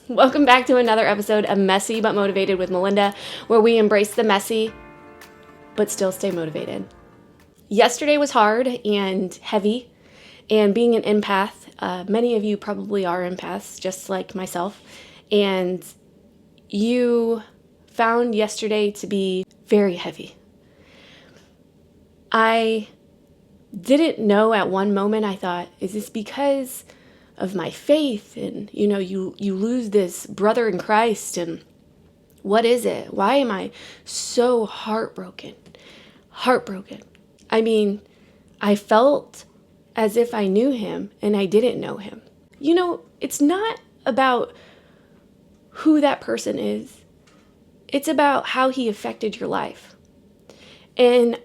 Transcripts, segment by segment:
Welcome back to another episode of Messy But Motivated with Melinda, where we embrace the messy but still stay motivated. Yesterday was hard and heavy, and being an empath, many of you probably are empaths, just like myself, and you found yesterday to be very heavy. I didn't know at one moment. I thought, is this because of my faith? And you lose this brother in Christ, and what is it? Why am I so heartbroken? I mean, I felt as if I knew him and I didn't know him. It's not about who that person is. It's about how he affected your life. And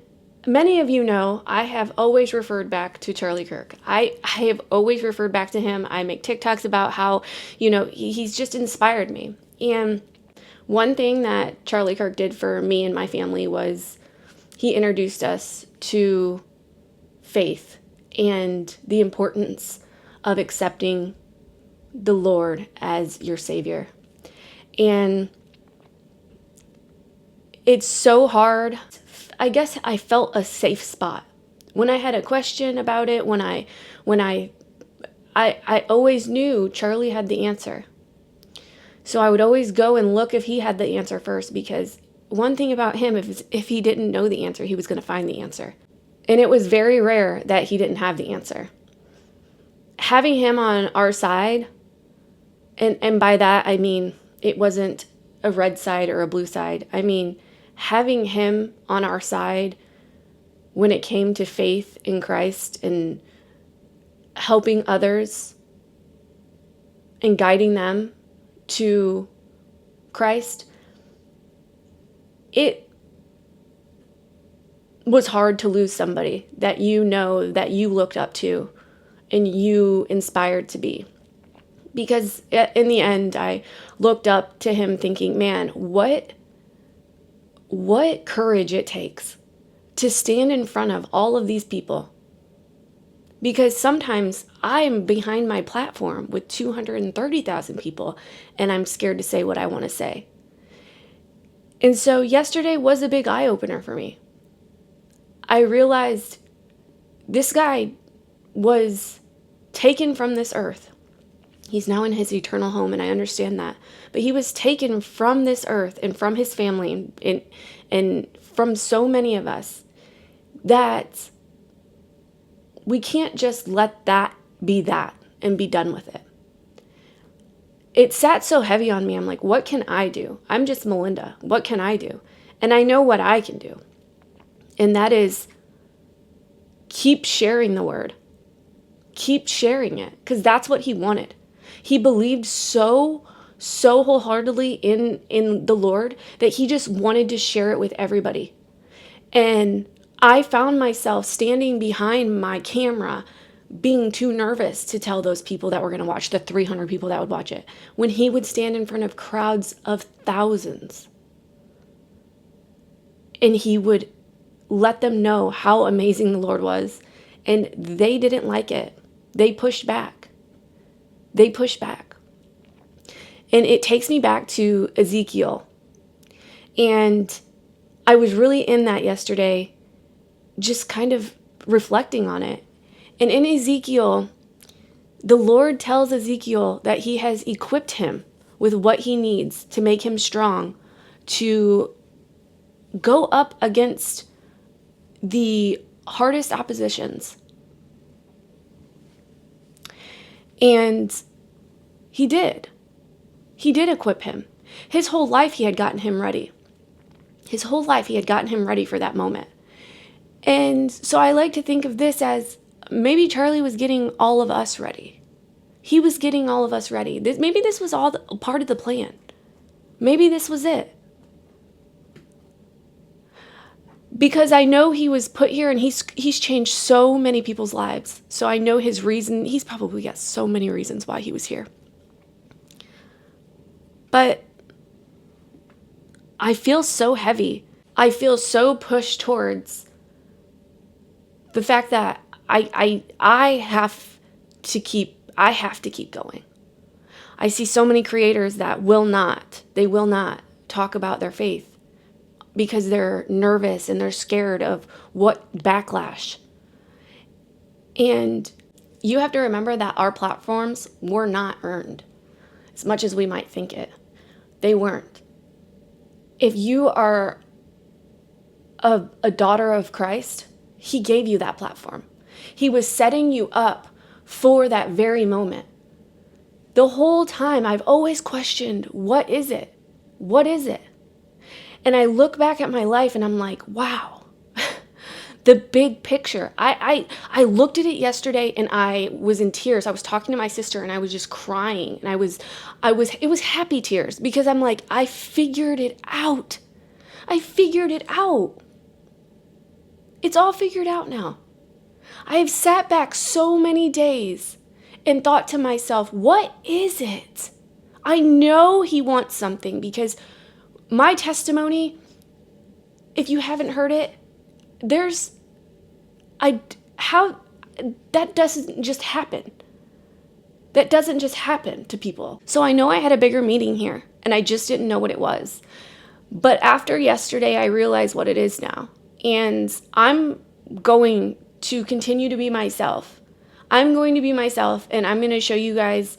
many of you know I have always referred back to Charlie Kirk. I have always referred back to him. I make TikToks about how, he's just inspired me. And one thing that Charlie Kirk did for me and my family was he introduced us to faith and the importance of accepting the Lord as your Savior. And it's so hard. I guess I felt a safe spot when I had a question about it. When I always knew Charlie had the answer. So I would always go and look if he had the answer first, because one thing about him, if he didn't know the answer, he was going to find the answer. And it was very rare that he didn't have the answer. Having him on our side, and by that I mean it wasn't a red side or a blue side. I mean having him on our side when it came to faith in Christ and helping others and guiding them to Christ, it was hard to lose somebody that that you looked up to and you inspired to be. Because in the end, I looked up to him thinking, man, what courage it takes to stand in front of all of these people. Because sometimes I'm behind my platform with 230,000 people and I'm scared to say what I want to say. And so yesterday was a big eye-opener for me. I realized this guy was taken from this earth. He's now in his eternal home, and I understand that. But he was taken from this earth and from his family and from so many of us that we can't just let that and be done with it. It sat so heavy on me. I'm like, what can I do? I'm just Melinda. What can I do? And I know what I can do. And that is keep sharing the word. Keep sharing it, because that's what he wanted. He believed so wholeheartedly in the Lord that he just wanted to share it with everybody. And I found myself standing behind my camera being too nervous to tell those people that were going to watch, the 300 people that would watch it, when he would stand in front of crowds of thousands. And he would let them know how amazing the Lord was. And they didn't like it. They pushed back. And it takes me back to Ezekiel. And I was really in that yesterday, just kind of reflecting on it. And in Ezekiel, the Lord tells Ezekiel that he has equipped him with what he needs to make him strong to go up against the hardest oppositions. And he did. He did equip him. His whole life he had gotten him ready. His whole life he had gotten him ready for that moment. And so I like to think of this as maybe Charlie was getting all of us ready. He was getting all of us ready. Maybe this was all part of the plan. Maybe this was it. Because I know he was put here and he's changed so many people's lives. So I know his reason. He's probably got so many reasons why he was here. But I feel so heavy. I feel so pushed towards the fact that I have to keep going. I see so many creators that will not talk about their faith because they're nervous and they're scared of what backlash. And you have to remember that our platforms were not earned as much as we might think it. They weren't. If you are a daughter of Christ, he gave you that platform. He was setting you up for that very moment. The whole time I've always questioned, what is it? What is it? And I look back at my life and I'm like, wow, the big picture. I looked at it yesterday and I was in tears. I was talking to my sister and I was just crying. And it was happy tears because I'm like, I figured it out. I figured it out. It's all figured out now. I have sat back so many days and thought to myself, what is it? I know he wants something because my testimony, if you haven't heard it, that doesn't just happen. That doesn't just happen to people. So I know I had a bigger meeting here and I just didn't know what it was. But after yesterday, I realized what it is now. And I'm going to continue to be myself. I'm going to be myself and I'm going to show you guys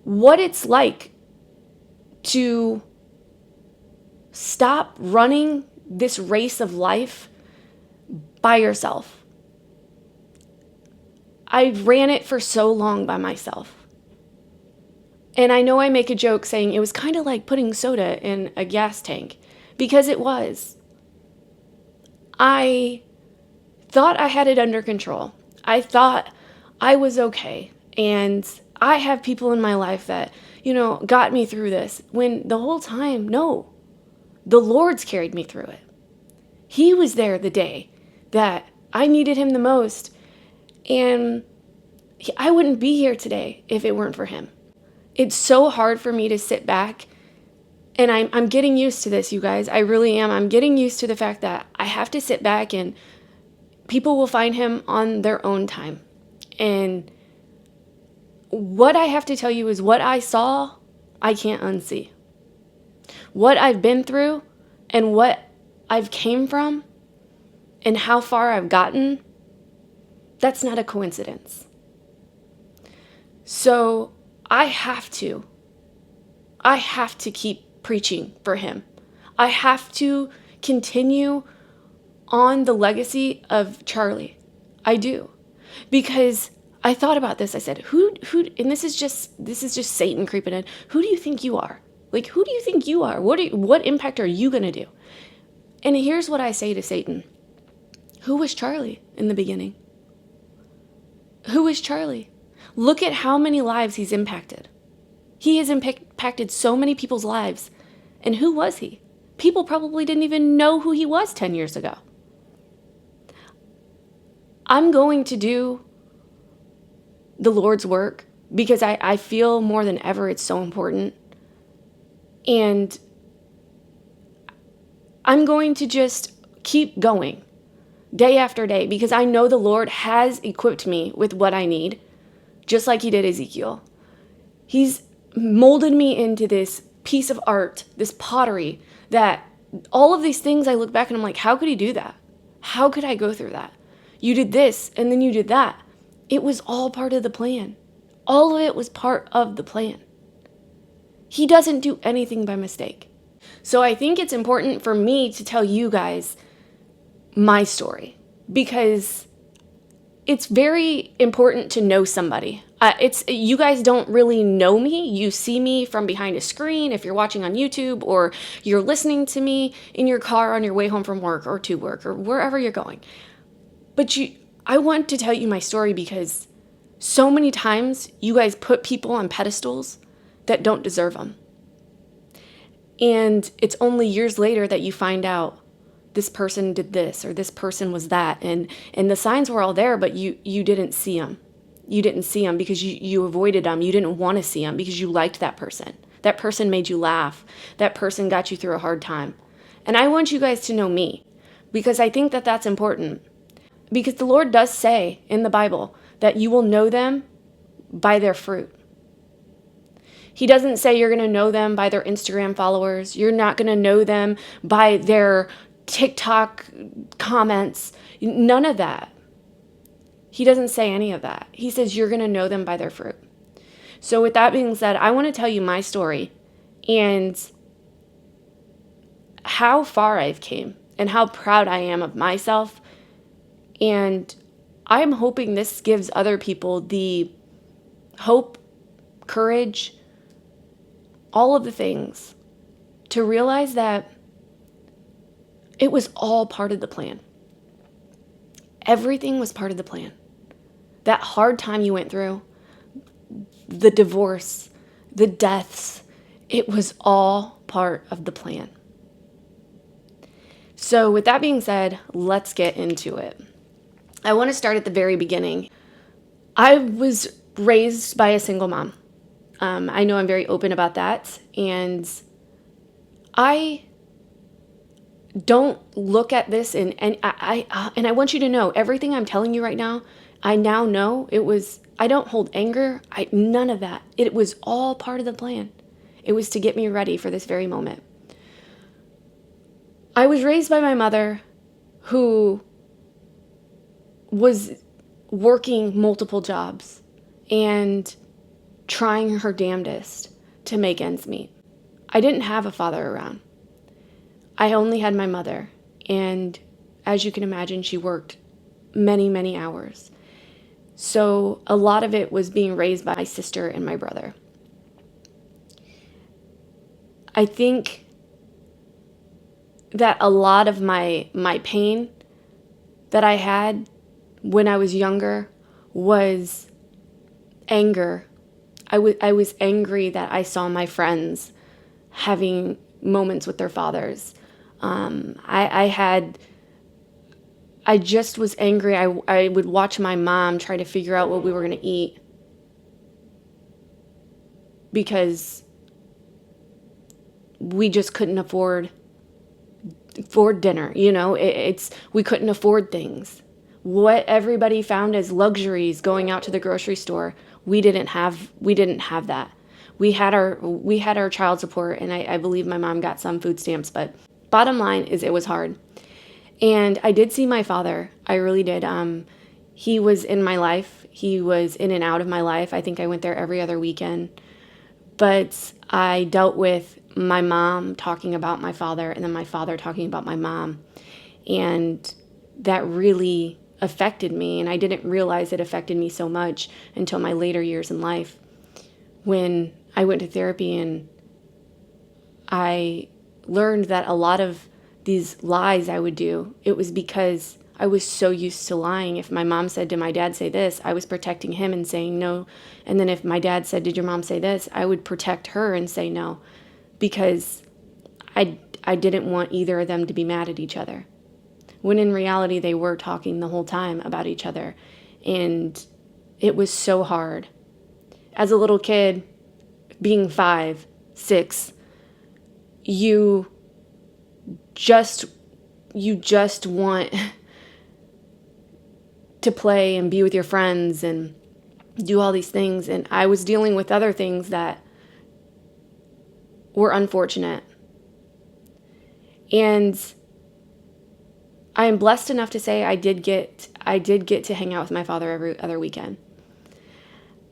what it's like to stop running this race of life by yourself. I ran it for so long by myself. And I know I make a joke saying it was kind of like putting soda in a gas tank, because it was. I thought I had it under control. I thought I was okay. And I have people in my life that, got me through this. When the whole time, no, the Lord's carried me through it. He was there the day that I needed him the most. And I wouldn't be here today if it weren't for him. It's so hard for me to sit back. And I'm getting used to this, you guys. I really am. I'm getting used to the fact that I have to sit back and people will find him on their own time. And what I have to tell you is what I saw, I can't unsee. What I've been through and what I've came from and how far I've gotten, that's not a coincidence. So I have to keep preaching for him. I have to continue on the legacy of Charlie. I do. Because I thought about this. I said, who, and this is just Satan creeping in. Who do you think you are? Like, who do you think you are? What impact are you going to do? And here's what I say to Satan. Who was Charlie in the beginning? Who was Charlie? Look at how many lives he's impacted. He has impacted so many people's lives. And who was he? People probably didn't even know who he was 10 years ago. I'm going to do the Lord's work because I feel more than ever it's so important. And I'm going to just keep going day after day because I know the Lord has equipped me with what I need, just like he did Ezekiel. He's molded me into this piece of art, this pottery, that all of these things I look back and I'm like, how could he do that? How could I go through that? You did this and then you did that. It was all part of the plan. All of it was part of the plan. He doesn't do anything by mistake. So I think it's important for me to tell you guys my story because it's very important to know somebody. You guys don't really know me. You see me from behind a screen if you're watching on YouTube or you're listening to me in your car on your way home from work or to work or wherever you're going. But I want to tell you my story because so many times you guys put people on pedestals that don't deserve them. And it's only years later that you find out this person did this or this person was that. And the signs were all there, but you didn't see them. You didn't see them because you avoided them. You didn't want to see them because you liked that person. That person made you laugh. That person got you through a hard time. And I want you guys to know me because I think that that's important. Because the Lord does say in the Bible that you will know them by their fruit. He doesn't say you're going to know them by their Instagram followers. You're not going to know them by their TikTok comments. None of that. He doesn't say any of that. He says you're going to know them by their fruit. So with that being said, I want to tell you my story and how far I've came and how proud I am of myself. And I'm hoping this gives other people the hope, courage, all of the things to realize that it was all part of the plan. Everything was part of the plan. That hard time you went through, the divorce, the deaths, it was all part of the plan. So with that being said, let's get into it. I want to start at the very beginning. I was raised by a single mom. I know I'm very open about that. And I don't look at this and I want you to know everything I'm telling you right now, I now know I don't hold anger. None of that. It was all part of the plan. It was to get me ready for this very moment. I was raised by my mother who was working multiple jobs and trying her damnedest to make ends meet. I didn't have a father around. I only had my mother. And as you can imagine, she worked many, many hours. So a lot of it was being raised by my sister and my brother. I think that a lot of my pain that I had when I was younger was anger. I was angry that I saw my friends having moments with their fathers. I just was angry. I would watch my mom try to figure out what we were going to eat because we just couldn't afford dinner. We couldn't afford things. What everybody found as luxuries going out to the grocery store, we didn't have that. We had our child support, and I believe my mom got some food stamps, but bottom line is it was hard. And I did see my father. I really did. He was in my life. He was in and out of my life. I think I went there every other weekend. But I dealt with my mom talking about my father and then my father talking about my mom. And that really affected me. And I didn't realize it affected me so much until my later years in life when I went to therapy and I learned that a lot of these lies I would do, it was because I was so used to lying. If my mom said, "Did my dad say this?" I was protecting him and saying no. And then if my dad said, "Did your mom say this?" I would protect her and say no, because I didn't want either of them to be mad at each other. When in reality, they were talking the whole time about each other. And it was so hard. As a little kid, being 5, 6, you just want to play and be with your friends and do all these things. And I was dealing with other things that were unfortunate. And I am blessed enough to say I did get to hang out with my father every other weekend.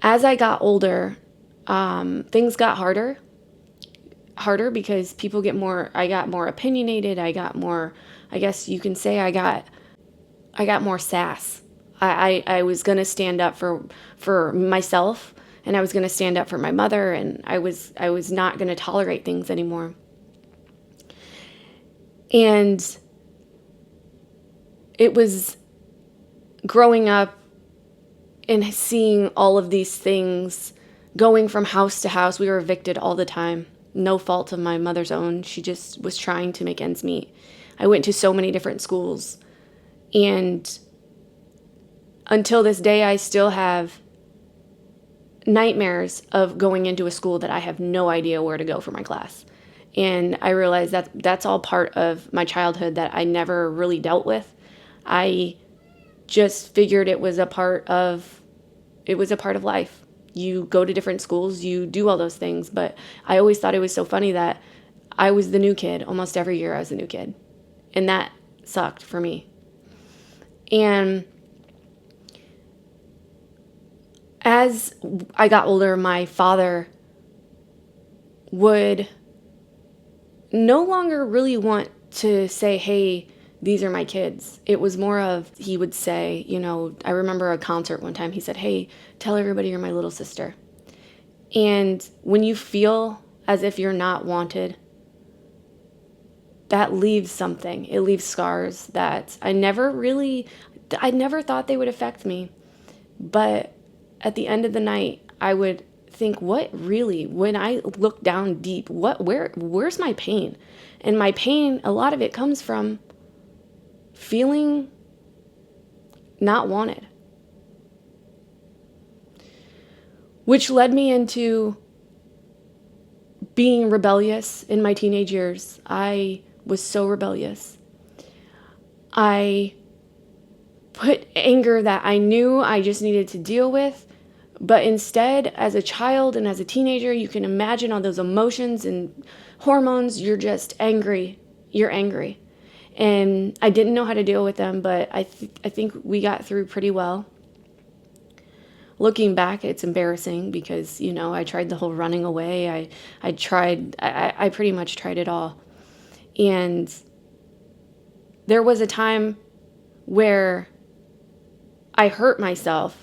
As I got older, things got harder because people I got more opinionated. I got more, I guess you can say I got more sass. I was going to stand up for myself, and I was going to stand up for my mother, and I was not going to tolerate things anymore. And it was growing up and seeing all of these things, going from house to house. We were evicted all the time. No fault of my mother's own. She just was trying to make ends meet. I went to so many different schools. And until this day, I still have nightmares of going into a school that I have no idea where to go for my class. And I realized that that's all part of my childhood that I never really dealt with. I just figured it was a part of life. You go to different schools, you do all those things. But I always thought it was so funny that I was the new kid. Almost every year I was the new kid. And that sucked for me. And as I got older, my father would no longer really want to say, hey, these are my kids. It was more of, he would say, I remember a concert one time, he said, hey, tell everybody you're my little sister. And when you feel as if you're not wanted, that leaves something. It leaves scars that I never thought they would affect me. But at the end of the night, I would think, what really, when I look down deep, where's my pain? And my pain, a lot of it comes from feeling not wanted. Which led me into being rebellious in my teenage years. I was so rebellious. I put anger that I knew I just needed to deal with, but instead, as a child and as a teenager, you can imagine all those emotions and hormones. You're just angry. You're angry. And I didn't know how to deal with them, but I think we got through pretty well. Looking back, it's embarrassing because, I tried the whole running away. I pretty much tried it all. And there was a time where I hurt myself.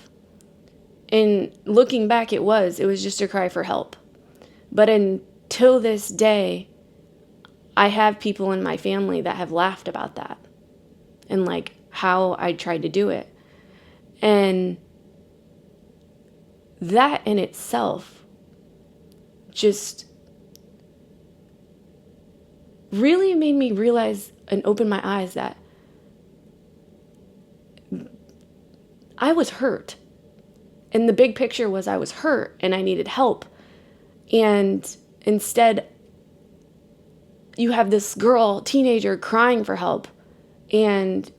And looking back, it was just a cry for help. But until this day, I have people in my family that have laughed about that and like how I tried to do it. And that in itself just really made me realize and open my eyes that I was hurt. And the big picture was I was hurt and I needed help. And instead, you have this girl, teenager, crying for help. And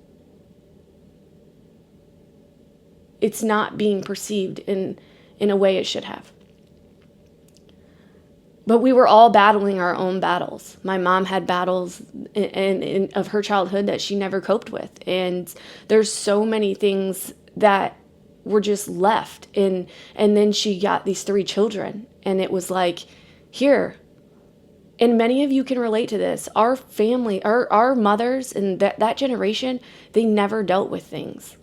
it's not being perceived in a way it should have. But we were all battling our own battles. My mom had battles of her childhood that she never coped with. And there's so many things that were just left. And then she got these 3 children. And it was like, here. And many of you can relate to this. Our family, our mothers and that generation, they never dealt with things.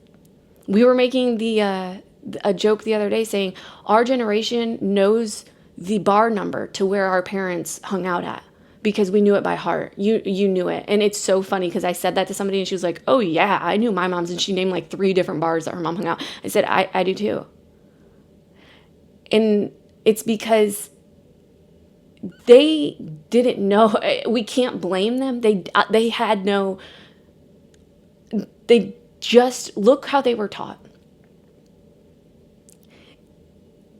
We were making a joke the other day saying our generation knows the bar number to where our parents hung out at because we knew it by heart. You knew it. And it's so funny because I said that to somebody and she was like, oh yeah, I knew my mom's, and she named like 3 different bars that her mom hung out. I said, I do too. And it's because they didn't know. We can't blame them. They had no, they just look how they were taught.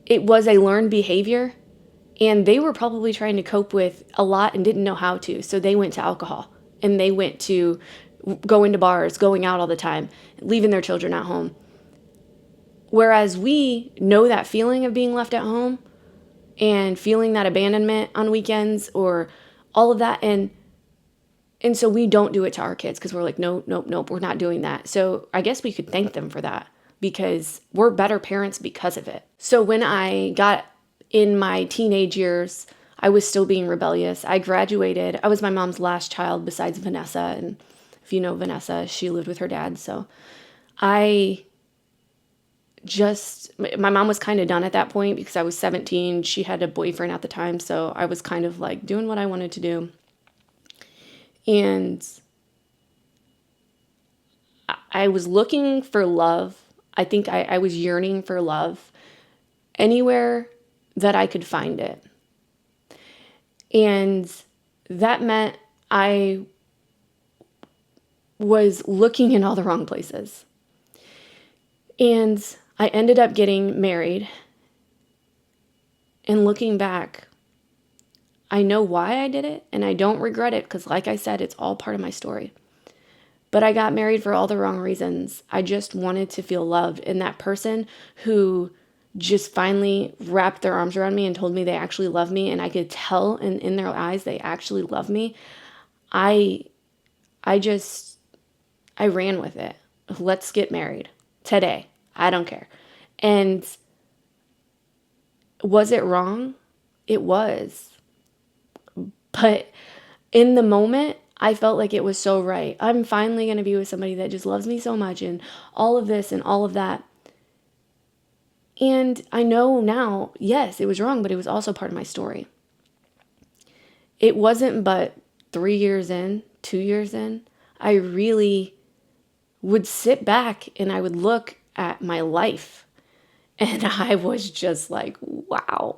It was a learned behavior, and they were probably trying to cope with a lot and didn't know how to. So they went to alcohol, and they went to going to bars, going out all the time, leaving their children at home. Whereas we know that feeling of being left at home and feeling that abandonment on weekends or all of that. And so we don't do it to our kids because we're like, nope, we're not doing that. So I guess we could thank them for that, because we're better parents because of it. So when I got in my teenage years, I was still being rebellious. I graduated. I was my mom's last child besides Vanessa. And if you know Vanessa, she lived with her dad. So my mom was kind of done at that point because I was 17. She had a boyfriend at the time. So I was kind of like doing what I wanted to do. And I was looking for love. I think I was yearning for love anywhere that I could find it. And that meant I was looking in all the wrong places. And I ended up getting married. And looking back, I know why I did it, and I don't regret it because, like I said, it's all part of my story. But I got married for all the wrong reasons. I just wanted to feel loved. And that person who just finally wrapped their arms around me and told me they actually love me, and I could tell in their eyes they actually love me, I I just I ran with it. Let's get married today. I don't care. And was it wrong? It was. But in the moment, I felt like it was so right. I'm finally going to be with somebody that just loves me so much, and all of this and all of that. And I know now, yes, it was wrong, but it was also part of my story. It wasn't but 3 years in, 2 years in, I really would sit back and I would look at my life. And I was just like, wow.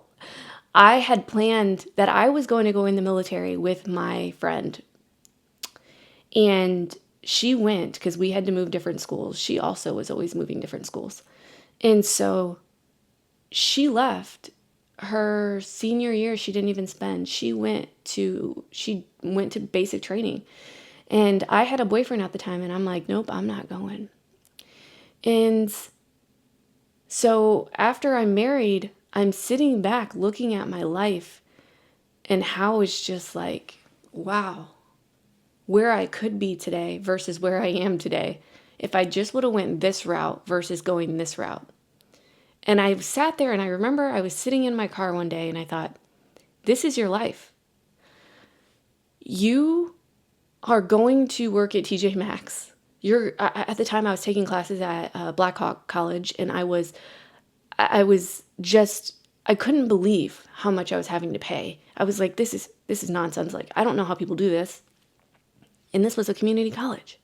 I had planned that I was going to go in the military with my friend. And she went because we had to move different schools. She also was always moving different schools. And so she left her senior year. She didn't even spend. She went to basic training. And I had a boyfriend at the time, and I'm like, nope, I'm not going. And so after I'm married, I'm sitting back looking at my life and how it's just like, wow, where I could be today versus where I am today if I just would have went this route versus going this route. And I sat there and I remember I was sitting in my car one day and I thought, this is your life. You are going to work at TJ Maxx. At the time I was taking classes at Blackhawk College, and I was just, I couldn't believe how much I was having to pay. I was like, this is nonsense. Like, I don't know how people do this. And this was a community college.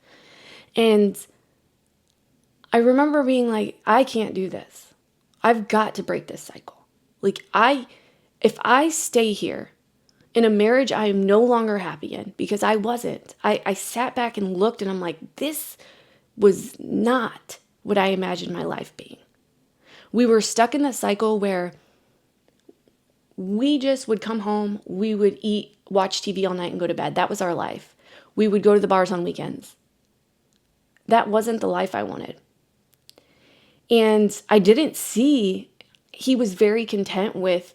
And I remember being like, I can't do this. I've got to break this cycle. Like, if I stay here in a marriage I am no longer happy in, because I wasn't, I sat back and looked and I'm like, this was not what I imagined my life being. We were stuck in the cycle where we just would come home, we would eat, watch TV all night and go to bed. That was our life. We would go to the bars on weekends. That wasn't the life I wanted. And I didn't see, he was very content with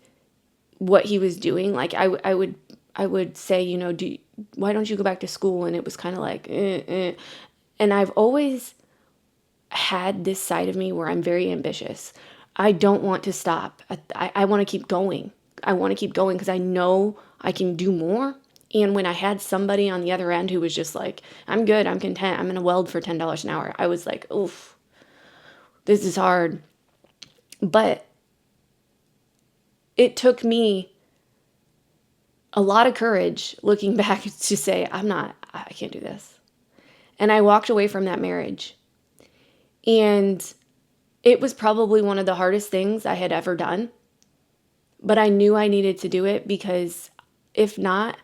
what he was doing. Like I would say, why don't you go back to school? And it was kind of like, And I've always had this side of me where I'm very ambitious. I don't want to stop. I want to keep going. I want to keep going because I know I can do more. And when I had somebody on the other end who was just like, I'm good, I'm content, I'm going to weld for $10 an hour, I was like, oof, this is hard. But it took me a lot of courage looking back to say, I can't do this. And I walked away from that marriage. And it was probably one of the hardest things I had ever done. But I knew I needed to do it because if not,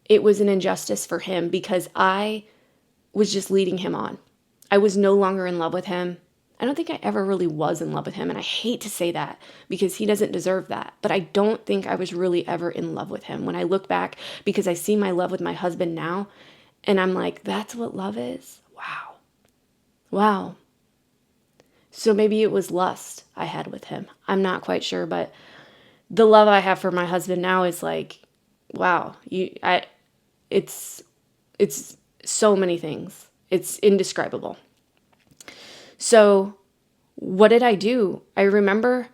it was an injustice for him because I was just leading him on. I was no longer in love with him. I don't think I ever really was in love with him. And I hate to say that because he doesn't deserve that. But I don't think I was really ever in love with him. When I look back, because I see my love with my husband now, and I'm like, that's what love is? Wow. Wow. So maybe it was lust I had with him. I'm not quite sure, but the love I have for my husband now is like, wow, it's so many things. It's indescribable. So what did I do? I remember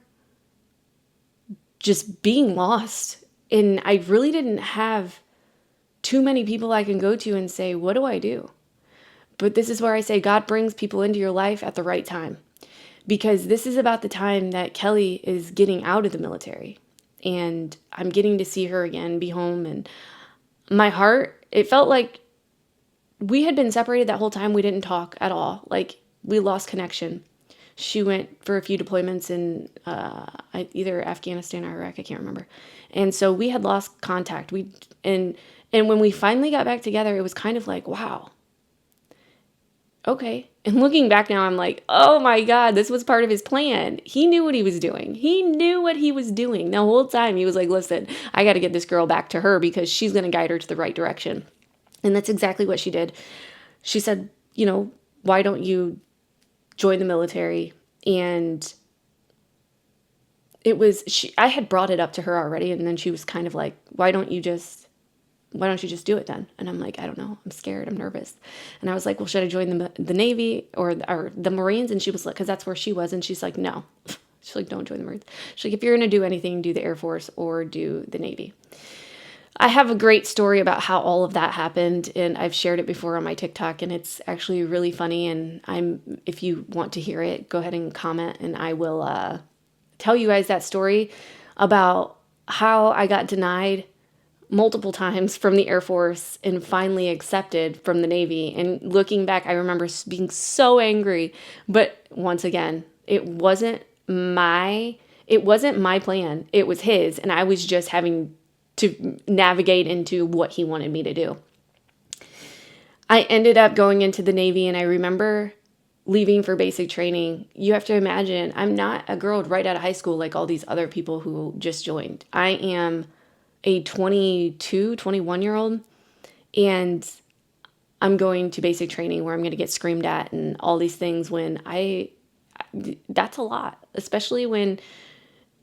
just being lost, and I really didn't have too many people I can go to and say, what do I do? But this is where I say God brings people into your life at the right time, because this is about the time that Kelly is getting out of the military, and I'm getting to see her again, be home, and my heart, it felt like we had been separated that whole time. We didn't talk at all. Like, we lost connection. She went for a few deployments in either Afghanistan or Iraq, I can't remember. And so we had lost contact. And when we finally got back together, it was kind of like, wow, okay. And looking back now, I'm like, oh my God, this was part of his plan. He knew what he was doing. He knew what he was doing. The whole time he was like, listen, I got to get this girl back to her because she's going to guide her to the right direction. And that's exactly what she did. She said, why don't you join the military? And I had brought it up to her already, and then she was kind of like, why don't you just do it then? And I'm like, I don't know. I'm scared. I'm nervous. And I was like, well, should I join the Navy or the Marines? And she was like, because that's where she was. And she's like, no. She's like, don't join the Marines. She's like, if you're going to do anything, do the Air Force or do the Navy. I have a great story about how all of that happened, and I've shared it before on my TikTok, and it's actually really funny. And if you want to hear it, go ahead and comment, and I will tell you guys that story about how I got denied multiple times from the Air Force and finally accepted from the Navy. And looking back, I remember being so angry. But once again, it wasn't my plan. It was his, and I was just having to navigate into what he wanted me to do. I ended up going into the Navy, and I remember leaving for basic training. You have to imagine, I'm not a girl right out of high school like all these other people who just joined. I am a 22, 21-year-old, and I'm going to basic training where I'm going to get screamed at and all these things that's a lot, especially when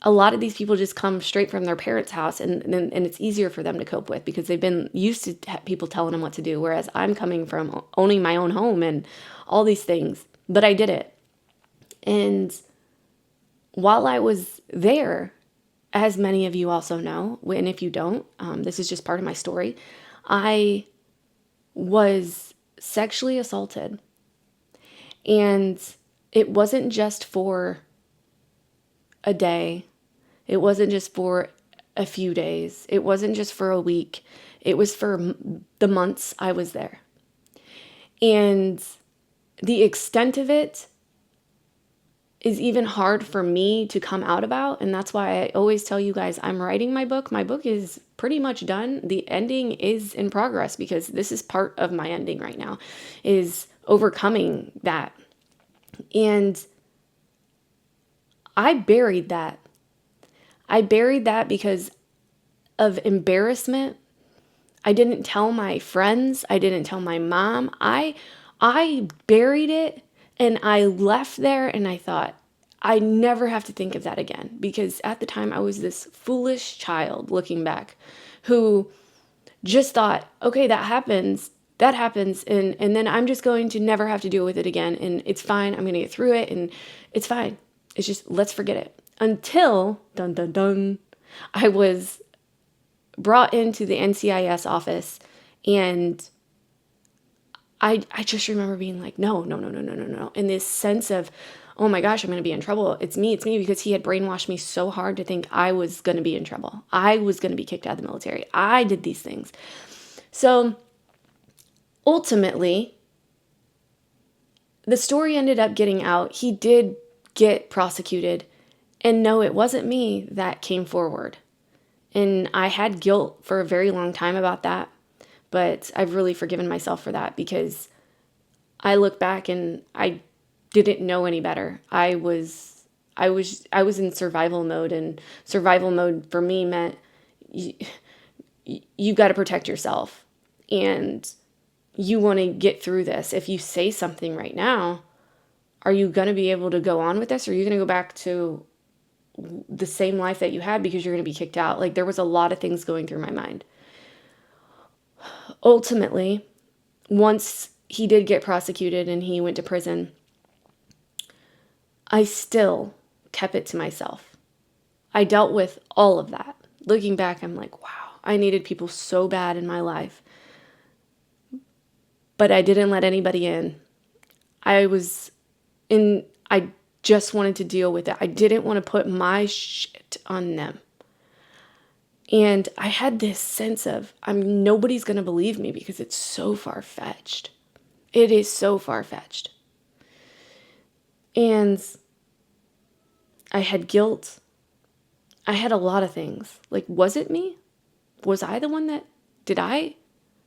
a lot of these people just come straight from their parents' house, and it's easier for them to cope with because they've been used to people telling them what to do, whereas I'm coming from owning my own home and all these things. But I did it. And while I was there, as many of you also know, and if you don't, this is just part of my story, I was sexually assaulted. And it wasn't just for a day. It wasn't just for a few days. It wasn't just for a week. It was for the months I was there. And the extent of it is even hard for me to come out about. And that's why I always tell you guys, I'm writing my book. My book is pretty much done. The ending is in progress because this is part of my ending right now, is overcoming that. And I buried that. I buried that because of embarrassment. I didn't tell my friends. I didn't tell my mom. I buried it, and I left there, and I thought, I never have to think of that again. Because at the time I was this foolish child looking back who just thought, okay, that happens, and then I'm just going to never have to deal with it again, and it's fine. I'm going to get through it, and it's fine. It's just, let's forget it. Until, dun dun dun, I was brought into the NCIS office, and I just remember being like, no. And this sense of, oh my gosh, I'm going to be in trouble. It's me, because he had brainwashed me so hard to think I was going to be in trouble. I was going to be kicked out of the military. I did these things. So ultimately, the story ended up getting out. He did get prosecuted. And no, it wasn't me that came forward. And I had guilt for a very long time about that. But I've really forgiven myself for that because I look back and I didn't know any better. I was in survival mode, and survival mode for me meant you got to protect yourself, and you want to get through this. If you say something right now, are you going to be able to go on with this, or are you going to go back to the same life that you had because you're going to be kicked out? Like, there was a lot of things going through my mind. Ultimately, once he did get prosecuted and he went to prison, I still kept it to myself. I dealt with all of that. Looking back, I'm like, wow, I needed people so bad in my life. But I didn't let anybody in. I just wanted to deal with it. I didn't want to put my shit on them. And I had this sense of, nobody's going to believe me because it's so far-fetched. It is so far-fetched. And I had guilt. I had a lot of things. Like, was it me? Was I the one that,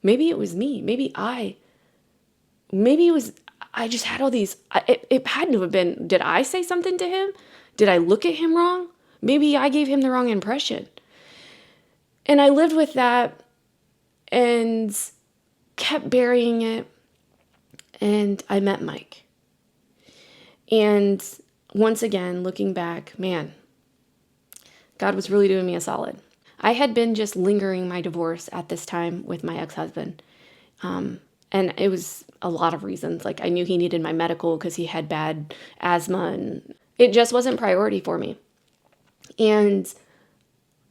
maybe it was me. Maybe it was, I just had all these, it had to have been, did I say something to him? Did I look at him wrong? Maybe I gave him the wrong impression. And I lived with that and kept burying it. And I met Mike. And once again, looking back, man, God was really doing me a solid. I had been just lingering my divorce at this time with my ex-husband. And it was a lot of reasons. Like I knew he needed my medical because he had bad asthma and it just wasn't priority for me. And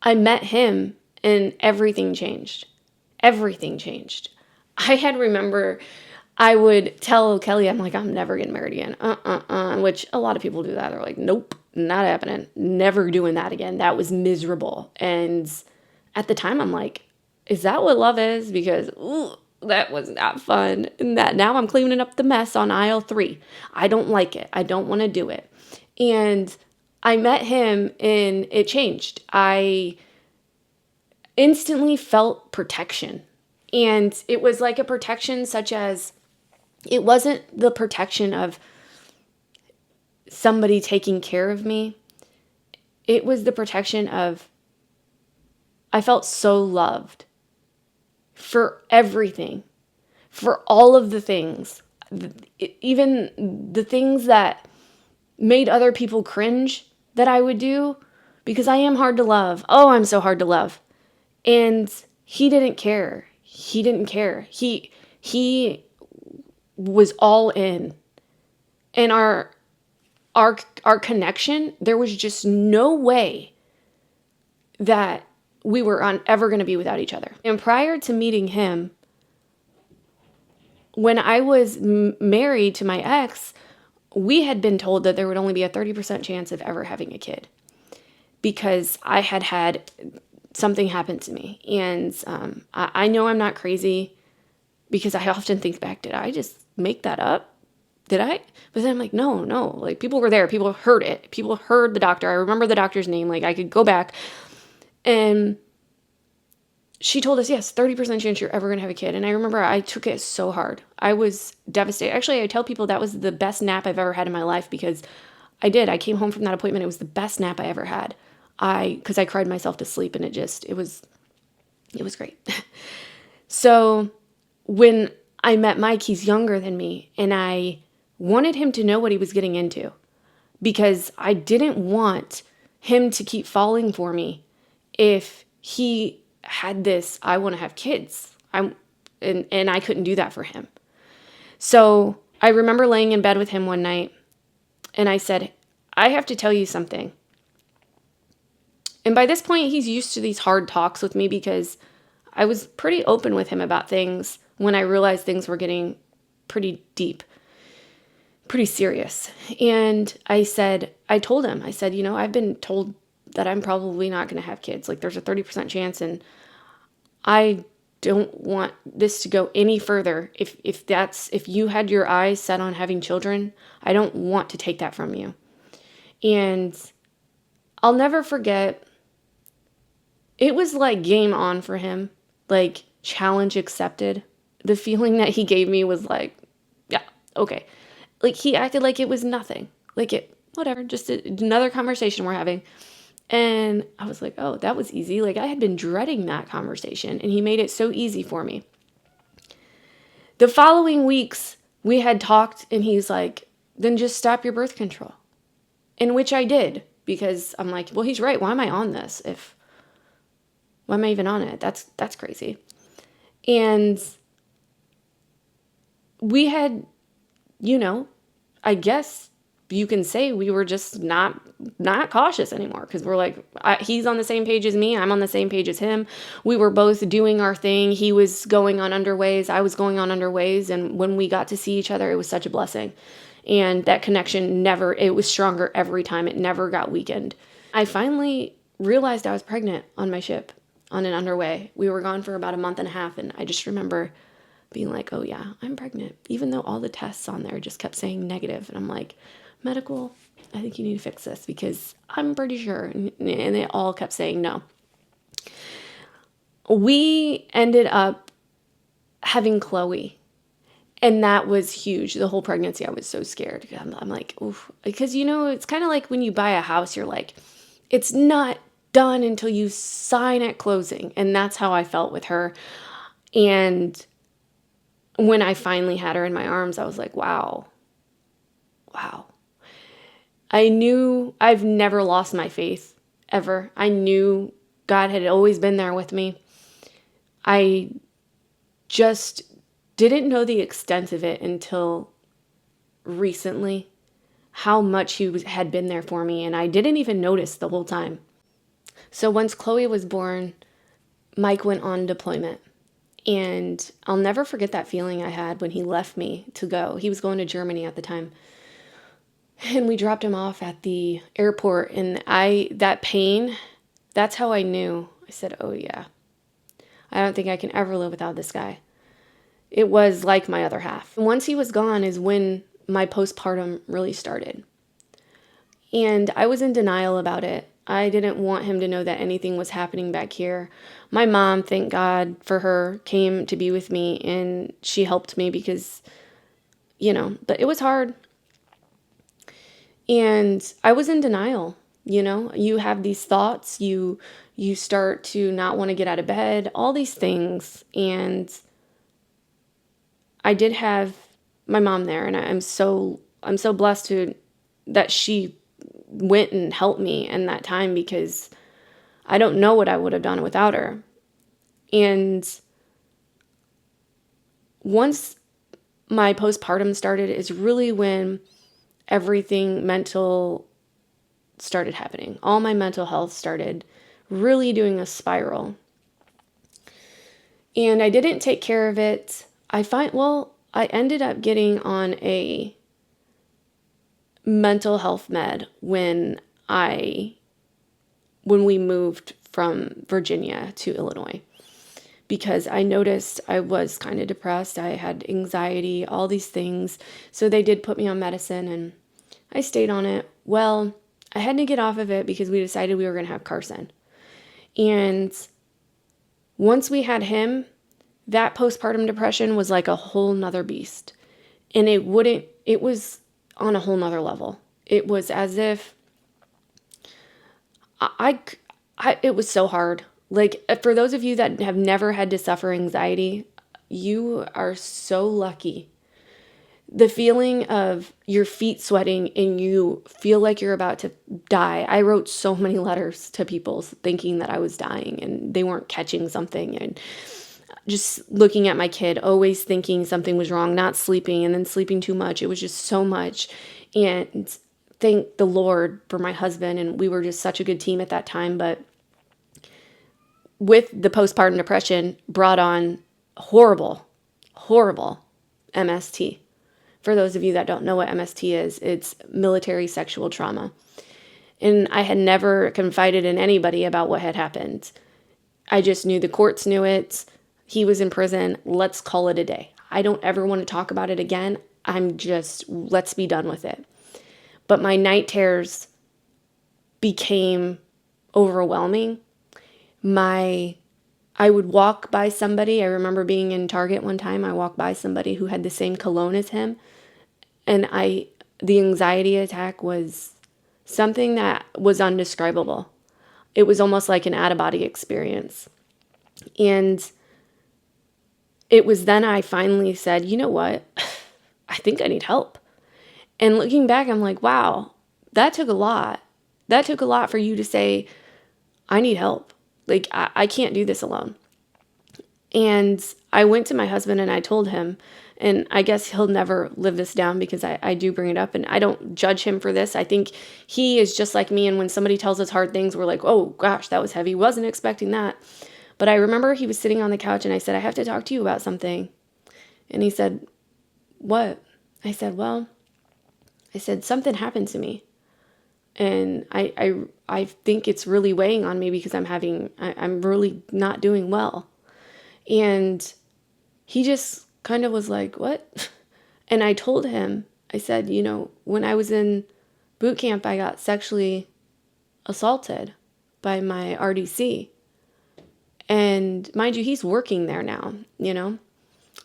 I met him and everything changed. Everything changed. Remember I would tell Kelly, I'm like, I'm never getting married again. Which a lot of people do that. They're like, nope, not happening. Never doing that again. That was miserable. And at the time, I'm like, is that what love is? Because that was not fun. And that now I'm cleaning up the mess on aisle 3. I don't like it. I don't want to do it. And I met him and it changed. I instantly felt protection. And it was like a protection such as, it wasn't the protection of somebody taking care of me. It was the protection of, I felt so loved for everything, for all of the things, even the things that made other people cringe that I would do, because I am hard to love. Oh, I'm so hard to love. And he didn't care. He didn't care. He was all in. And our connection, there was just no way that we were ever going to be without each other. And prior to meeting him, when I was married to my ex, we had been told that there would only be a 30% chance of ever having a kid because I had something happen to me. And I know I'm not crazy because I often think back, did I just make that up? Did I? But then I'm like, no. Like people were there. People heard it. People heard the doctor. I remember the doctor's name. Like I could go back. And she told us, yes, 30% chance you're ever going to have a kid. And I remember I took it so hard. I was devastated. Actually, I tell people that was the best nap I've ever had in my life because I did. I came home from that appointment. It was the best nap I ever had. Because I cried myself to sleep and it was great. So when I met Mike, he's younger than me, and I wanted him to know what he was getting into because I didn't want him to keep falling for me if he had this, I want to have kids. And I couldn't do that for him. So I remember laying in bed with him one night and I said, I have to tell you something. And by this point, he's used to these hard talks with me because I was pretty open with him about things when I realized things were getting pretty deep, pretty serious. And I told him, I've been told that I'm probably not going to have kids. Like there's a 30% chance and I don't want this to go any further. If you had your eyes set on having children, I don't want to take that from you. And I'll never forget, it was like game on for him, like challenge accepted. The feeling that he gave me was like, yeah, okay. Like he acted like it was nothing, whatever, just another conversation we're having. And I was like, oh, that was easy. Like I had been dreading that conversation and he made it so easy for me. The following weeks we had talked and he's like, then just stop your birth control. In which I did because I'm like, well, he's right. Why am I on this? Why am I even on it? That's crazy. And we had, I guess you can say we were just not cautious anymore because we're like, he's on the same page as me. I'm on the same page as him. We were both doing our thing. He was going on underways. I was going on underways. And when we got to see each other, it was such a blessing. And that connection it was stronger every time. It never got weakened. I finally realized I was pregnant on my ship on an underway. We were gone for about a month and a half. And I just remember being like, oh yeah, I'm pregnant. Even though all the tests on there just kept saying negative. And I'm like, medical, I think you need to fix this because I'm pretty sure. And they all kept saying no. We ended up having Chloe. And that was huge. The whole pregnancy, I was so scared. I'm like, oof. Because, it's kind of like when you buy a house, you're like, it's not done until you sign at closing. And that's how I felt with her. And when I finally had her in my arms, I was like, wow. I knew I've never lost my faith ever. I knew God had always been there with me. I just didn't know the extent of it until recently, how much had been there for me, and I didn't even notice the whole time. So once Chloe was born, Mike went on deployment. And I'll never forget that feeling I had when he left me to go. He was going to Germany at the time. And we dropped him off at the airport. And that pain, that's how I knew. I said, oh yeah, I don't think I can ever live without this guy. It was like my other half. And once he was gone is when my postpartum really started. And I was in denial about it. I didn't want him to know that anything was happening back here. My mom, thank God for her, came to be with me and she helped me because, but it was hard. And I was in denial. You have these thoughts, you start to not want to get out of bed, all these things. And I did have my mom there, and I'm so blessed that she went and helped me in that time, because I don't know what I would have done without her. And once my postpartum started is really when everything mental started happening. All my mental health started really doing a spiral. And I didn't take care of it. I ended up getting on a mental health med when we moved from Virginia to Illinois, because I noticed I was kind of depressed. I had anxiety, all these things. So they did put me on medicine and I stayed on it. Well, I had to get off of it because we decided we were going to have Carson. And once we had him, that postpartum depression was like a whole nother beast. And it was on a whole nother level. It was as if it was so hard. Like, for those of you that have never had to suffer anxiety, you are so lucky. The feeling of your feet sweating and you feel like you're about to die. I wrote so many letters to people thinking that I was dying and they weren't catching something, and just looking at my kid, always thinking something was wrong, not sleeping, and then sleeping too much. It was just so much. And thank the Lord for my husband, and we were just such a good team at that time. But with the postpartum depression brought on horrible, horrible MST. For those of you that don't know what MST is, it's military sexual trauma. And I had never confided in anybody about what had happened. I just knew the courts knew it. He was in prison. Let's call it a day. I don't ever want to talk about it again. Let's be done with it. But my night terrors became overwhelming. I would walk by somebody. I remember being in Target one time. I walked by somebody who had the same cologne as him. And the anxiety attack was something that was undescribable. It was almost like an out-of-body experience. And it was then I finally said, you know what? I think I need help. And looking back, I'm like, wow, that took a lot. That took a lot for you to say, I need help. Like, I can't do this alone. And I went to my husband and I told him, and I guess he'll never live this down because I do bring it up and I don't judge him for this. I think he is just like me. And when somebody tells us hard things, we're like, oh gosh, that was heavy. Wasn't expecting that. But I remember he was sitting on the couch and I said, I have to talk to you about something. And he said, what? I said, something happened to me. And I think it's really weighing on me because I'm really not doing well. And he just kind of was like, what? And I told him, I said, when I was in boot camp, I got sexually assaulted by my RDC. And mind you, he's working there now,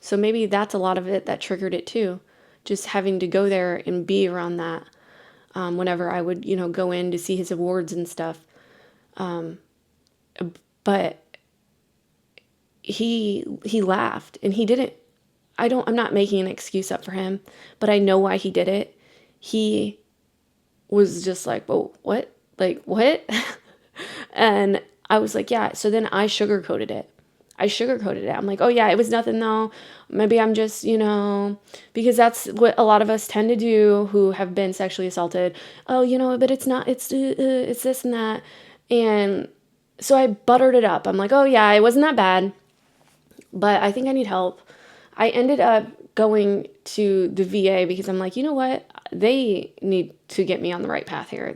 So maybe that's a lot of it that triggered it too. Just having to go there and be around that. Whenever I would, go in to see his awards and stuff. But he laughed and he didn't, I'm not making an excuse up for him, but I know why he did it. He was just like, whoa, what? Like, what? And I was like, yeah. So then I sugarcoated it. I'm like, oh yeah, it was nothing though. Maybe I'm just, because that's what a lot of us tend to do who have been sexually assaulted. Oh, but it's not, it's this and that. And so I buttered it up. I'm like, oh yeah, it wasn't that bad, but I think I need help. I ended up going to the VA because I'm like, you know what? They need to get me on the right path here.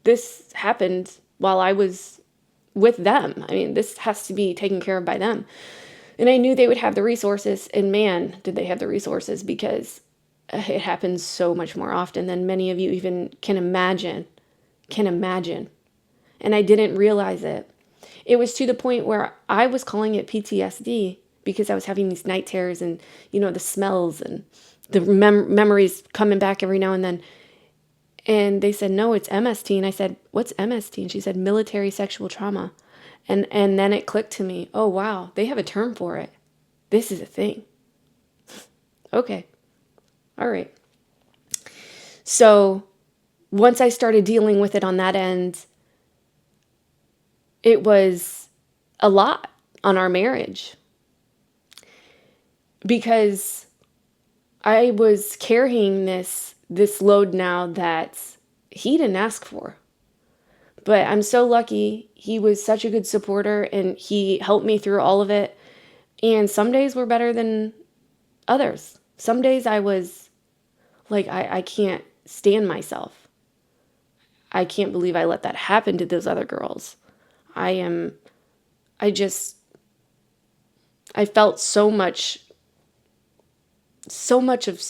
This happened while I was with them. I mean, this has to be taken care of by them. And I knew they would have the resources, and man, did they have the resources, because it happens so much more often than many of you even can imagine. And I didn't realize it. It was to the point where I was calling it PTSD because I was having these night terrors and, the smells and the memories coming back every now and then. And they said, no, it's MST. And I said, what's MST? And she said, military sexual trauma. And then it clicked to me, oh, wow, they have a term for it. This is a thing. Okay. All right. So once I started dealing with it on that end, it was a lot on our marriage because I was carrying this load now that he didn't ask for. But I'm so lucky. He was such a good supporter and he helped me through all of it. And some days were better than others. Some days I was like, I can't stand myself. I can't believe I let that happen to those other girls. I felt so much of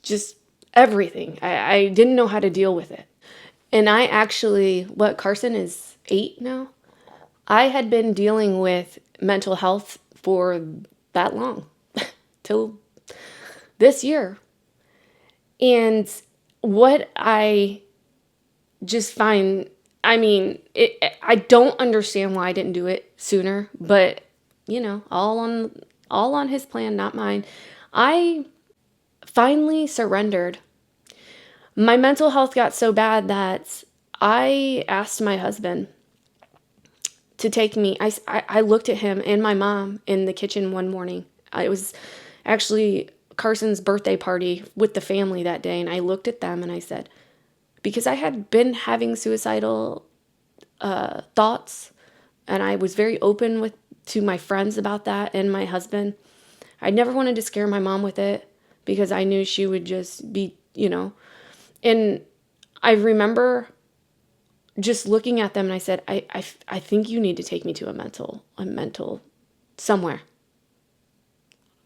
just everything. I didn't know how to deal with it. And I actually, Carson is 8 now? I had been dealing with mental health for that long, till this year. And what I just find, I don't understand why I didn't do it sooner, but, all on his plan, not mine. I finally surrendered. My mental health got so bad that I asked my husband to take me. I looked at him and my mom in the kitchen one morning. It was actually Carson's birthday party with the family that day. And I looked at them and I said, because I had been having suicidal thoughts and I was very open to my friends about that and my husband. I never wanted to scare my mom with it because I knew she would just be, And I remember just looking at them and I said, I think you need to take me to a mental somewhere.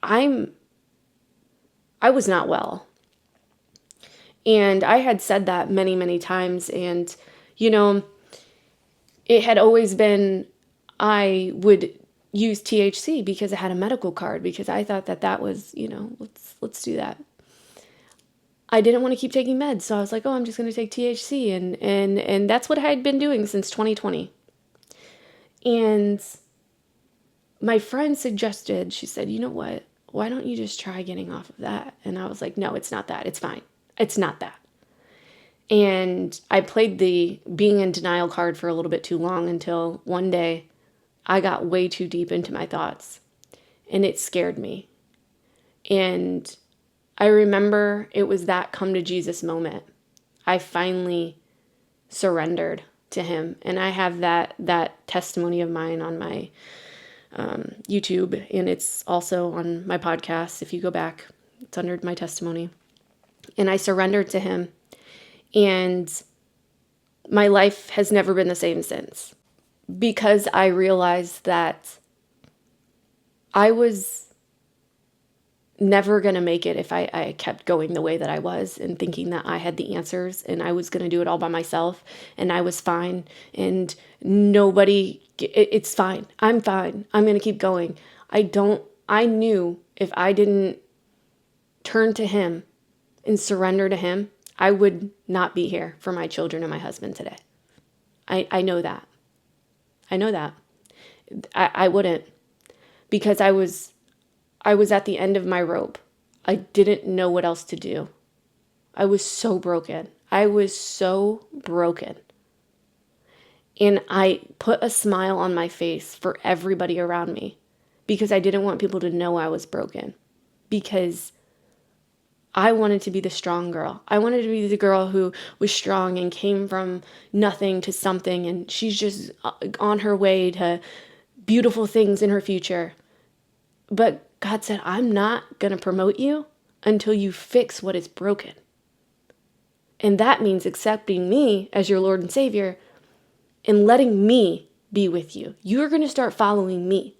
I was not well. And I had said that many, many times. And, it had always been, I would use THC because I had a medical card because I thought that was, let's do that. I didn't want to keep taking meds. So I was like, oh, I'm just going to take THC. And that's what I had been doing since 2020. And my friend suggested, she said, you know what? Why don't you just try getting off of that? And I was like, no, it's not that. It's fine. It's not that. And I played the being in denial card for a little bit too long until one day I got way too deep into my thoughts and it scared me. And I remember it was that come to Jesus moment. I finally surrendered to him. And I have that testimony of mine on my YouTube, and it's also on my podcast. If you go back, it's under my testimony. And I surrendered to him. And my life has never been the same since. Because I realized that I was never going to make it if I kept going the way that I was and thinking that I had the answers and I was going to do it all by myself and I was fine and it's fine. I'm fine. I'm going to keep going. I knew if I didn't turn to him and surrender to him, I would not be here for my children and my husband today. I know that. I know that. I wouldn't, because I was at the end of my rope. I didn't know what else to do. I was so broken. And I put a smile on my face for everybody around me because I didn't want people to know I was broken. Because I wanted to be the strong girl. I wanted to be the girl who was strong and came from nothing to something, and she's just on her way to beautiful things in her future. But God said, I'm not going to promote you until you fix what is broken. And that means accepting me as your Lord and Savior and letting me be with you. You're going to start following me.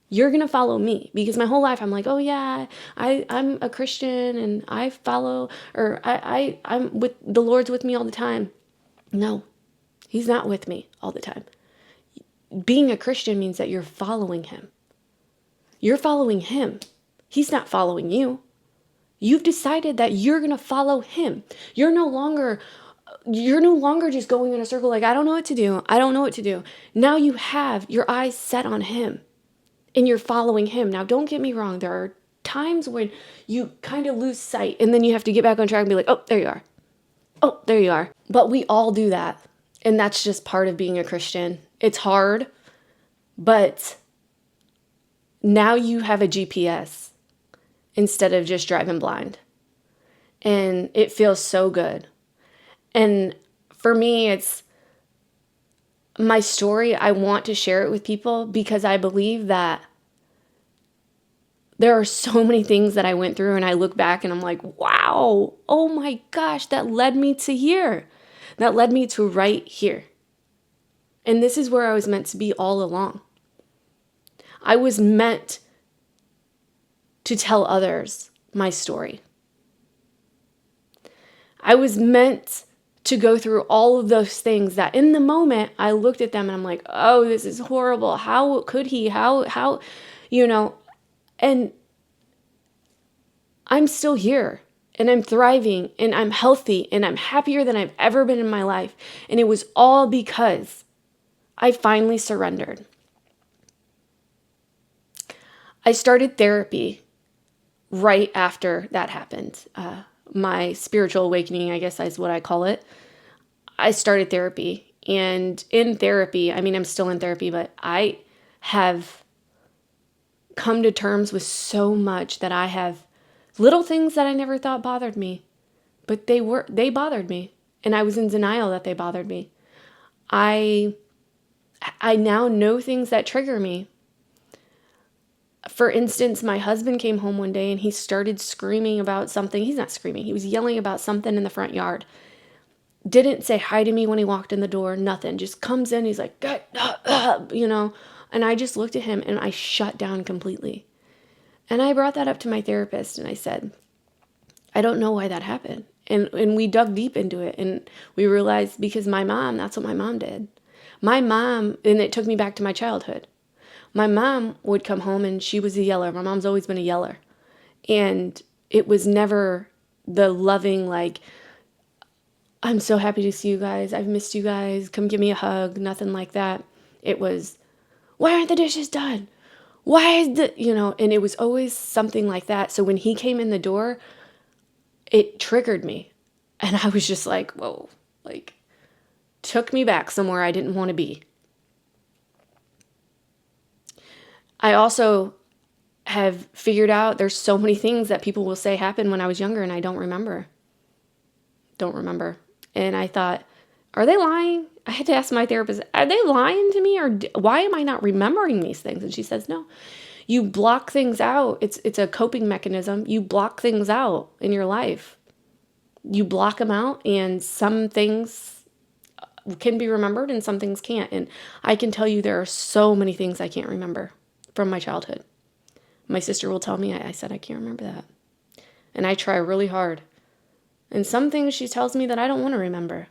You're going to follow me, because my whole life I'm like, oh yeah, I'm a Christian and I follow, or I'm with the Lord's with me all the time. No, he's not with me all the time. Being a Christian means that you're following him. You're following him. He's not following you. You've decided that you're going to follow him. You're no longer just going in a circle like, I don't know what to do. I don't know what to do. Now you have your eyes set on him. And you're following him. Now, don't get me wrong. There are times when you kind of lose sight and then you have to get back on track and be like, oh, there you are. Oh, there you are. But we all do that. And that's just part of being a Christian. It's hard, but now you have a GPS instead of just driving blind. And it feels so good. And for me, it's my story. I want to share it with people because I believe that there are so many things that I went through, and I look back and I'm like, wow, oh my gosh, that led me to here. That led me to right here. And this is where I was meant to be all along. I was meant to tell others my story. I was meant to go through all of those things that in the moment I looked at them and I'm like, oh, this is horrible. How could he? How, and I'm still here and I'm thriving and I'm healthy and I'm happier than I've ever been in my life. And it was all because I finally surrendered. I started therapy right after that happened. My spiritual awakening, I guess is what I call it. I started therapy, and in therapy, I mean, I'm still in therapy, but I have come to terms with so much that I have little things that I never thought bothered me, but they bothered me, and I was in denial that they bothered me. I now know things that trigger me. For instance, my husband came home one day and he started screaming about something. He's not screaming. He was yelling about something in the front yard. Didn't say hi to me when he walked in the door. Nothing. Just comes in. He's like, and I just looked at him and I shut down completely. And I brought that up to my therapist and I said, I don't know why that happened. And we dug deep into it and we realized because that's what my mom did. My mom, and it took me back to my childhood. My mom would come home and she was a yeller. My mom's always been a yeller. And it was never the loving, like, I'm so happy to see you guys. I've missed you guys. Come give me a hug. Nothing like that. It was, why aren't the dishes done? Why is and it was always something like that. So when he came in the door, it triggered me. And I was just like, whoa, like, took me back somewhere I didn't want to be. I also have figured out there's so many things that people will say happened when I was younger and I don't remember. And I thought, are they lying? I had to ask my therapist, are they lying to me, or why am I not remembering these things? And she says, no, you block things out. It's a coping mechanism. You block things out in your life. You block them out, and some things can be remembered and some things can't. And I can tell you there are so many things I can't remember from my childhood. My sister will tell me, I said, I can't remember that. And I try really hard. And some things she tells me that I don't want to remember.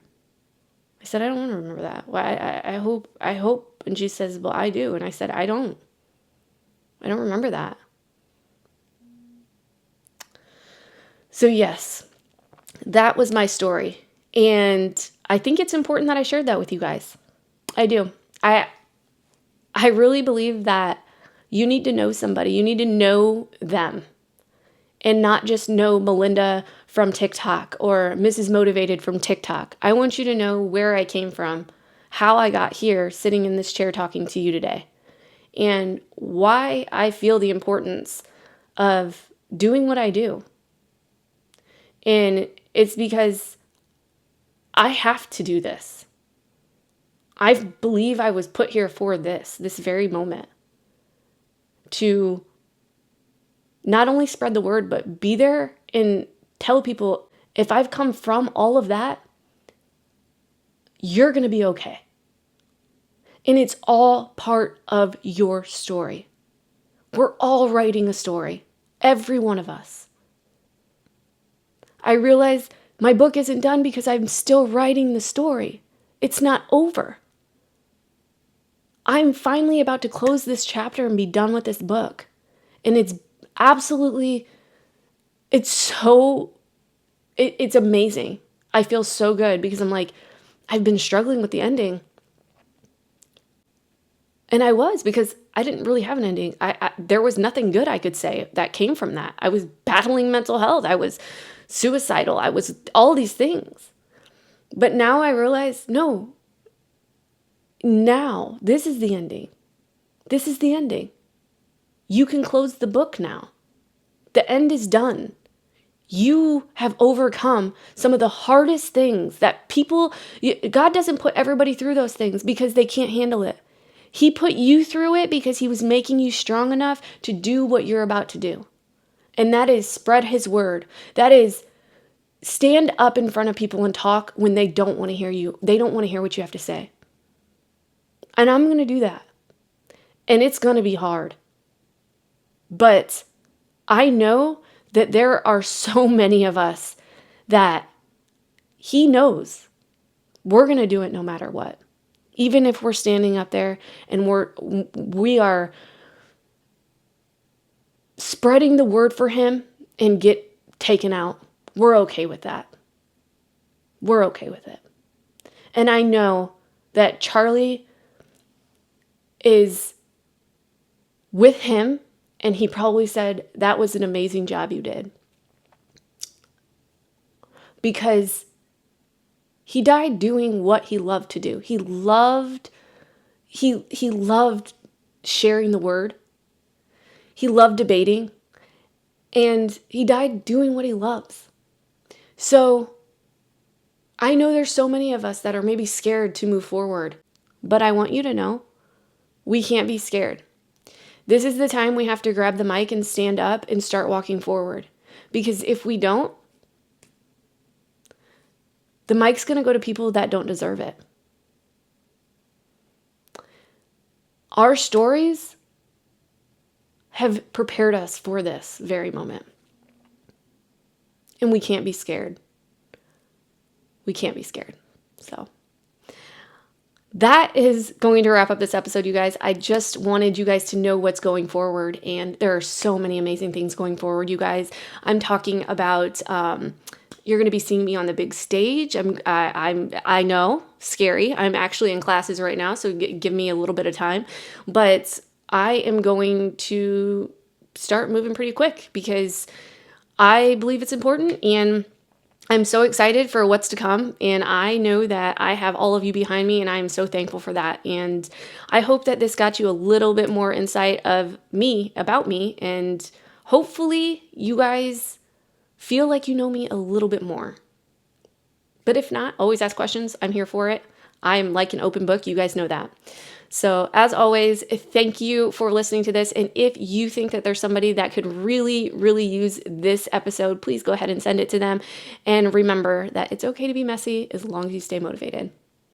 I said, I don't want to remember that. Well, I hope. And she says, well, I do. And I said, I don't remember that. So yes, that was my story. And I think it's important that I shared that with you guys. I do. I really believe that you need to know somebody. You need to know them. And not just know Melinda from TikTok or Mrs. Motivated from TikTok. I want you to know where I came from, how I got here sitting in this chair talking to you today, and why I feel the importance of doing what I do. And it's because I have to do this. I believe I was put here for this very moment, to not only spread the word, but be there and tell people, if I've come from all of that, you're going to be okay. And it's all part of your story. We're all writing a story, every one of us. I realize my book isn't done because I'm still writing the story. It's not over. I'm finally about to close this chapter and be done with this book. And it's absolutely, it's amazing. I feel so good because I'm like, I've been struggling with the ending. And I was, because I didn't really have an ending. There was nothing good I could say that came from that. I was battling mental health. I was suicidal. I was all these things. But now I realize, no, now this is the ending. This is the ending. You can close the book now. The end is done. You have overcome some of the hardest things that God doesn't put everybody through those things because they can't handle it. He put you through it because he was making you strong enough to do what you're about to do. And that is spread his word. That is stand up in front of people and talk when they don't want to hear you. They don't want to hear what you have to say. And I'm going to do that. And it's going to be hard. But I know that there are so many of us that he knows we're going to do it no matter what. Even if we're standing up there and we are spreading the word for him and get taken out, we're okay with that. We're okay with it. And I know that Charlie is with him, and he probably said, that was an amazing job you did. Because he died doing what he loved to do. He loved sharing the word. He loved debating. And he died doing what he loves. So I know there's so many of us that are maybe scared to move forward. But I want you to know, we can't be scared. This is the time we have to grab the mic and stand up and start walking forward. Because if we don't, the mic's going to go to people that don't deserve it. Our stories have prepared us for this very moment. And we can't be scared. We can't be scared. So that is going to wrap up this episode, you guys. I just wanted you guys to know what's going forward. And there are so many amazing things going forward, you guys. I'm talking about... you're going to be seeing me on the big stage. I know, scary. I'm actually in classes right now, so give me a little bit of time. But I am going to start moving pretty quick because I believe it's important, and I'm so excited for what's to come. And I know that I have all of you behind me, and I am so thankful for that. And I hope that this got you a little bit more insight of me, about me, and hopefully you guys feel like you know me a little bit more. But if not, always ask questions. I'm here for it. I'm like an open book. You guys know that. So as always, thank you for listening to this. And if you think that there's somebody that could really, really use this episode, please go ahead and send it to them. And remember that it's okay to be messy as long as you stay motivated.